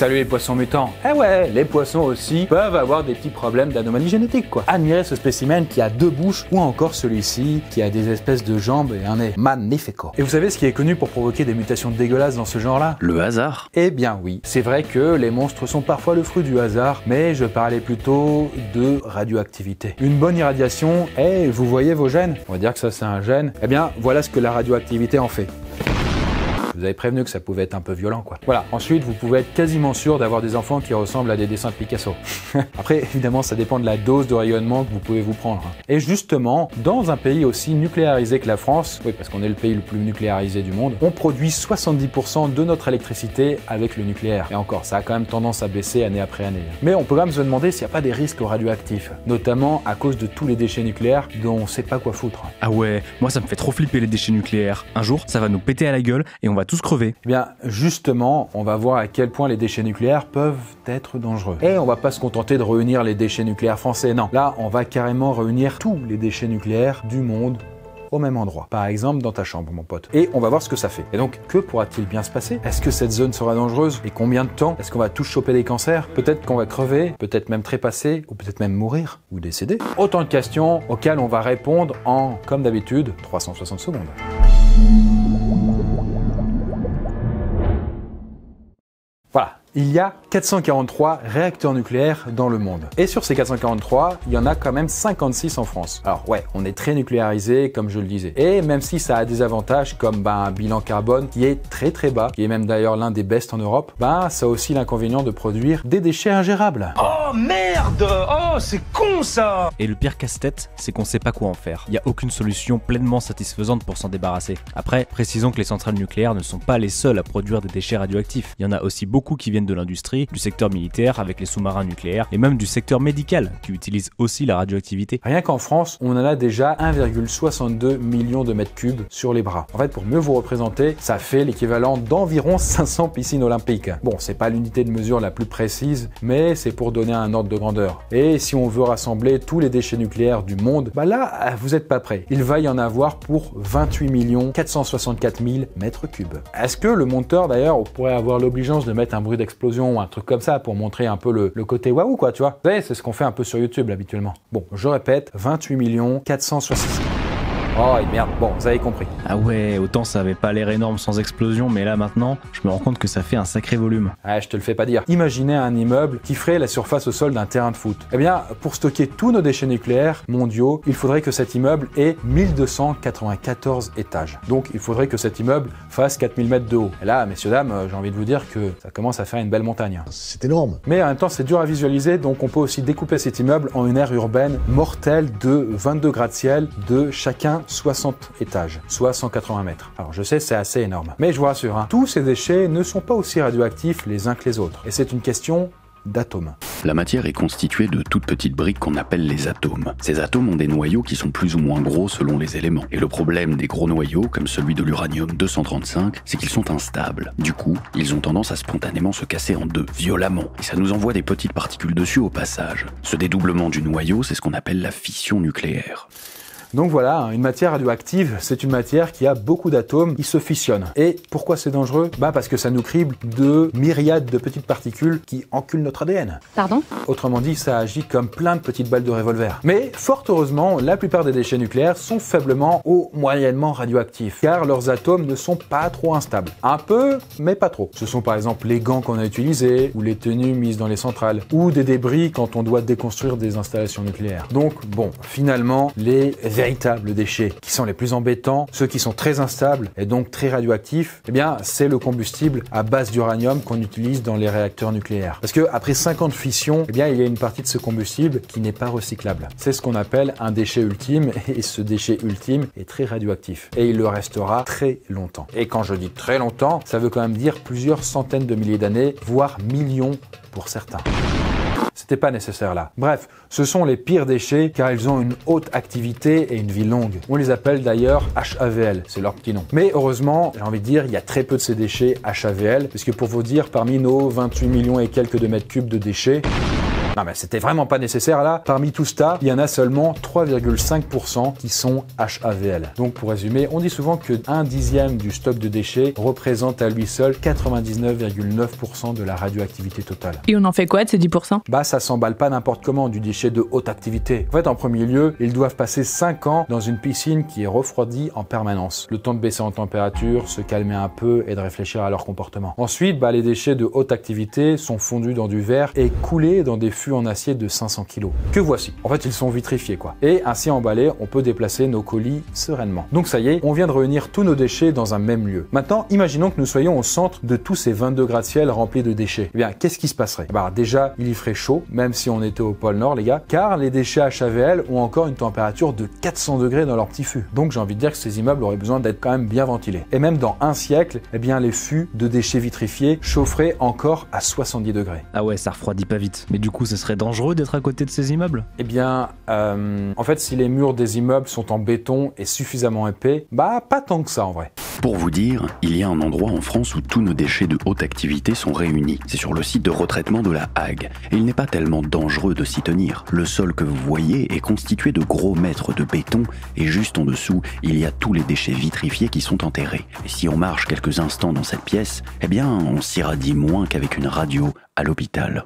Salut les poissons mutants. Eh ouais, les poissons aussi peuvent avoir des petits problèmes d'anomalie génétique quoi. Admirez ce spécimen qui a 2 bouches ou encore celui-ci qui a des espèces de jambes et un nez magnifico. Et vous savez ce qui est connu pour provoquer des mutations dégueulasses dans ce genre-là? Le hasard? Eh bien oui, c'est vrai que les monstres sont parfois le fruit du hasard, mais je parlais plutôt de radioactivité. Une bonne irradiation, vous voyez vos gènes? On va dire que ça c'est un gène. Eh bien voilà ce que la radioactivité en fait. Vous avez prévenu que ça pouvait être un peu violent quoi. Voilà, ensuite vous pouvez être quasiment sûr d'avoir des enfants qui ressemblent à des dessins de Picasso. Après évidemment ça dépend de la dose de rayonnement que vous pouvez vous prendre. Et justement, dans un pays aussi nucléarisé que la France, oui parce qu'on est le pays le plus nucléarisé du monde, on produit 70% de notre électricité avec le nucléaire. Et encore, ça a quand même tendance à baisser année après année. Mais on peut quand même se demander s'il n'y a pas des risques radioactifs, notamment à cause de tous les déchets nucléaires dont on sait pas quoi foutre. Ah ouais, moi ça me fait trop flipper les déchets nucléaires. Un jour, ça va nous péter à la gueule et on va tous crever. Eh bien, justement, on va voir à quel point les déchets nucléaires peuvent être dangereux. Et on va pas se contenter de réunir les déchets nucléaires français, non. Là, on va carrément réunir tous les déchets nucléaires du monde au même endroit. Par exemple, dans ta chambre, mon pote. Et on va voir ce que ça fait. Et donc, que pourra-t-il bien se passer? Est-ce que cette zone sera dangereuse? Et combien de temps? Est-ce qu'on va tous choper des cancers? Peut-être qu'on va crever, peut-être même trépasser, ou peut-être même mourir, ou décéder. Autant de questions auxquelles on va répondre en, comme d'habitude, 360 secondes. Voilà. Il y a 443 réacteurs nucléaires dans le monde. Et sur ces 443, il y en a quand même 56 en France. Alors ouais, on est très nucléarisé, comme je le disais. Et même si ça a des avantages comme un bilan carbone qui est très bas, qui est même d'ailleurs l'un des best en Europe, ça a aussi l'inconvénient de produire des déchets ingérables. Oh merde! Oh c'est con ça! Et le pire casse-tête, c'est qu'on sait pas quoi en faire. Il n'y a aucune solution pleinement satisfaisante pour s'en débarrasser. Après, précisons que les centrales nucléaires ne sont pas les seules à produire des déchets radioactifs. Il y en a aussi beaucoup qui viennent de l'industrie, du secteur militaire avec les sous-marins nucléaires et même du secteur médical qui utilise aussi la radioactivité. Rien qu'en France, on en a déjà 1,62 million de mètres cubes sur les bras. En fait, pour mieux vous représenter, ça fait l'équivalent d'environ 500 piscines olympiques. Bon, c'est pas l'unité de mesure la plus précise, mais c'est pour donner un ordre de grandeur. Et si on veut rassembler tous les déchets nucléaires du monde, là, vous êtes pas prêts. Il va y en avoir pour 28 464 000 mètres cubes. Est-ce que le monteur, d'ailleurs, pourrait avoir l'obligeance de mettre un bruit d'explosion ou un truc comme ça pour montrer un peu le côté waouh quoi, tu vois. Vous savez, c'est ce qu'on fait un peu sur YouTube habituellement. Bon, je répète, 28 460 000. Oh merde, bon, vous avez compris. Ah ouais, autant ça avait pas l'air énorme sans explosion, mais là maintenant, je me rends compte que ça fait un sacré volume. Ah, je te le fais pas dire. Imaginez un immeuble qui ferait la surface au sol d'un terrain de foot. Eh bien, pour stocker tous nos déchets nucléaires mondiaux, il faudrait que cet immeuble ait 1294 étages. Donc, il faudrait que cet immeuble fasse 4000 mètres de haut. Et là, messieurs, dames, j'ai envie de vous dire que ça commence à faire une belle montagne. C'est énorme. Mais en même temps, c'est dur à visualiser, donc on peut aussi découper cet immeuble en une aire urbaine mortelle de 22 gratte-ciel de chacun 60 étages, soit 180 mètres. Alors je sais, c'est assez énorme. Mais je vous rassure, tous ces déchets ne sont pas aussi radioactifs les uns que les autres. Et c'est une question d'atomes. La matière est constituée de toutes petites briques qu'on appelle les atomes. Ces atomes ont des noyaux qui sont plus ou moins gros selon les éléments. Et le problème des gros noyaux, comme celui de l'uranium-235, c'est qu'ils sont instables. Du coup, ils ont tendance à spontanément se casser en deux, violemment. Et ça nous envoie des petites particules dessus au passage. Ce dédoublement du noyau, c'est ce qu'on appelle la fission nucléaire. Donc voilà, une matière radioactive, c'est une matière qui a beaucoup d'atomes qui se fusionnent. Et pourquoi c'est dangereux? Parce que ça nous crible de myriades de petites particules qui enculent notre ADN. Pardon? Autrement dit, ça agit comme plein de petites balles de revolver. Mais fort heureusement, la plupart des déchets nucléaires sont faiblement ou moyennement radioactifs, car leurs atomes ne sont pas trop instables. Un peu, mais pas trop. Ce sont par exemple les gants qu'on a utilisés, ou les tenues mises dans les centrales, ou des débris quand on doit déconstruire des installations nucléaires. Donc bon, finalement, les véritables déchets qui sont les plus embêtants, ceux qui sont très instables et donc très radioactifs, c'est le combustible à base d'uranium qu'on utilise dans les réacteurs nucléaires. Parce que après 5 ans de fission, il y a une partie de ce combustible qui n'est pas recyclable. C'est ce qu'on appelle un déchet ultime et ce déchet ultime est très radioactif et il le restera très longtemps. Et quand je dis très longtemps, ça veut quand même dire plusieurs centaines de milliers d'années, voire millions pour certains. C'était pas nécessaire là. Bref, ce sont les pires déchets car ils ont une haute activité et une vie longue. On les appelle d'ailleurs HAVL, c'est leur petit nom. Mais heureusement, j'ai envie de dire, il y a très peu de ces déchets HAVL, puisque pour vous dire, parmi nos 28 millions et quelques de mètres cubes de déchets, Non mais c'était vraiment pas nécessaire là. Parmi tout ça, il y en a seulement 3,5% qui sont HAVL. Donc pour résumer, on dit souvent que 1/10 du stock de déchets représente à lui seul 99,9% de la radioactivité totale. Et on en fait quoi de ces 10%? Bah ça s'emballe pas n'importe comment du déchet de haute activité. En fait, en premier lieu, ils doivent passer 5 ans dans une piscine qui est refroidie en permanence. Le temps de baisser en température, se calmer un peu et de réfléchir à leur comportement. Ensuite, les déchets de haute activité sont fondus dans du verre et coulés dans des fûts en acier de 500 kg. Que voici. En fait, ils sont vitrifiés quoi. Et ainsi emballés, on peut déplacer nos colis sereinement. Donc ça y est, on vient de réunir tous nos déchets dans un même lieu. Maintenant, imaginons que nous soyons au centre de tous ces 22 gratte-ciel remplis de déchets. Eh bien, qu'est-ce qui se passerait? Déjà, il y ferait chaud, même si on était au pôle Nord, les gars, car les déchets HAVL ont encore une température de 400 degrés dans leur petit fût. Donc j'ai envie de dire que ces immeubles auraient besoin d'être quand même bien ventilés. Et même dans un siècle, eh bien les fûts de déchets vitrifiés chaufferaient encore à 70 degrés. Ah ouais, ça refroidit pas vite. Mais du coup, ce serait dangereux d'être à côté de ces immeubles? Eh bien, en fait, si les murs des immeubles sont en béton et suffisamment épais, pas tant que ça en vrai. Pour vous dire, il y a un endroit en France où tous nos déchets de haute activité sont réunis. C'est sur le site de retraitement de la Hague. Et il n'est pas tellement dangereux de s'y tenir. Le sol que vous voyez est constitué de gros mètres de béton et juste en dessous, il y a tous les déchets vitrifiés qui sont enterrés. Et si on marche quelques instants dans cette pièce, eh bien, on s'irradie moins qu'avec une radio à l'hôpital.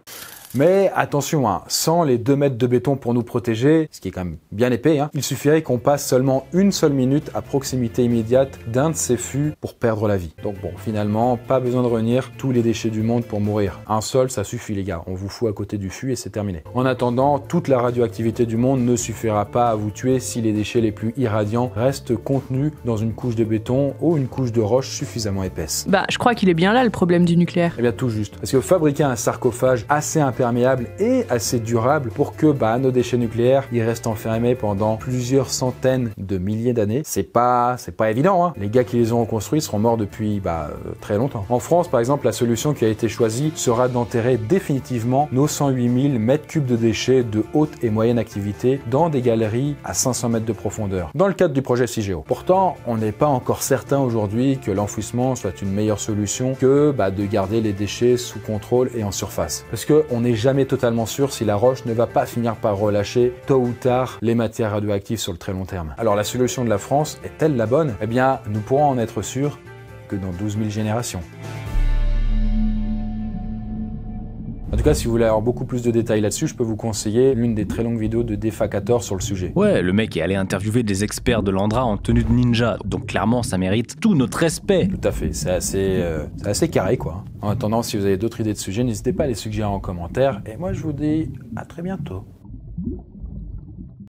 Mais attention, sans les 2 mètres de béton pour nous protéger, ce qui est quand même bien épais, il suffirait qu'on passe seulement une seule minute à proximité immédiate d'un de ces fûts pour perdre la vie. Donc bon, finalement, pas besoin de réunir tous les déchets du monde pour mourir. Un seul, ça suffit les gars, on vous fout à côté du fût et c'est terminé. En attendant, toute la radioactivité du monde ne suffira pas à vous tuer si les déchets les plus irradiants restent contenus dans une couche de béton ou une couche de roche suffisamment épaisse. Je crois qu'il est bien là le problème du nucléaire. Eh bien tout juste, parce que fabriquer un sarcophage assez imperméable et assez durable pour que nos déchets nucléaires ils restent enfermés pendant plusieurs centaines de milliers d'années. C'est pas évident. Les gars qui les ont construits seront morts depuis très longtemps. En France, par exemple, la solution qui a été choisie sera d'enterrer définitivement nos 108 000 mètres cubes de déchets de haute et moyenne activité dans des galeries à 500 mètres de profondeur, dans le cadre du projet CIGEO. Pourtant, on n'est pas encore certain aujourd'hui que l'enfouissement soit une meilleure solution que de garder les déchets sous contrôle et en surface. Parce qu'on n'est jamais totalement sûr si la roche ne va pas finir par relâcher tôt ou tard les matières radioactives sur le très long terme. Alors la solution de la France est-elle la bonne? Eh bien, nous pourrons en être sûrs que dans 12 000 générations. En tout cas, si vous voulez avoir beaucoup plus de détails là-dessus, je peux vous conseiller l'une des très longues vidéos de Defacator sur le sujet. Ouais, le mec est allé interviewer des experts de l'Andra en tenue de ninja, donc clairement ça mérite tout notre respect. Tout à fait, c'est assez carré quoi. En attendant, si vous avez d'autres idées de sujets, n'hésitez pas à les suggérer en commentaire, et moi je vous dis à très bientôt.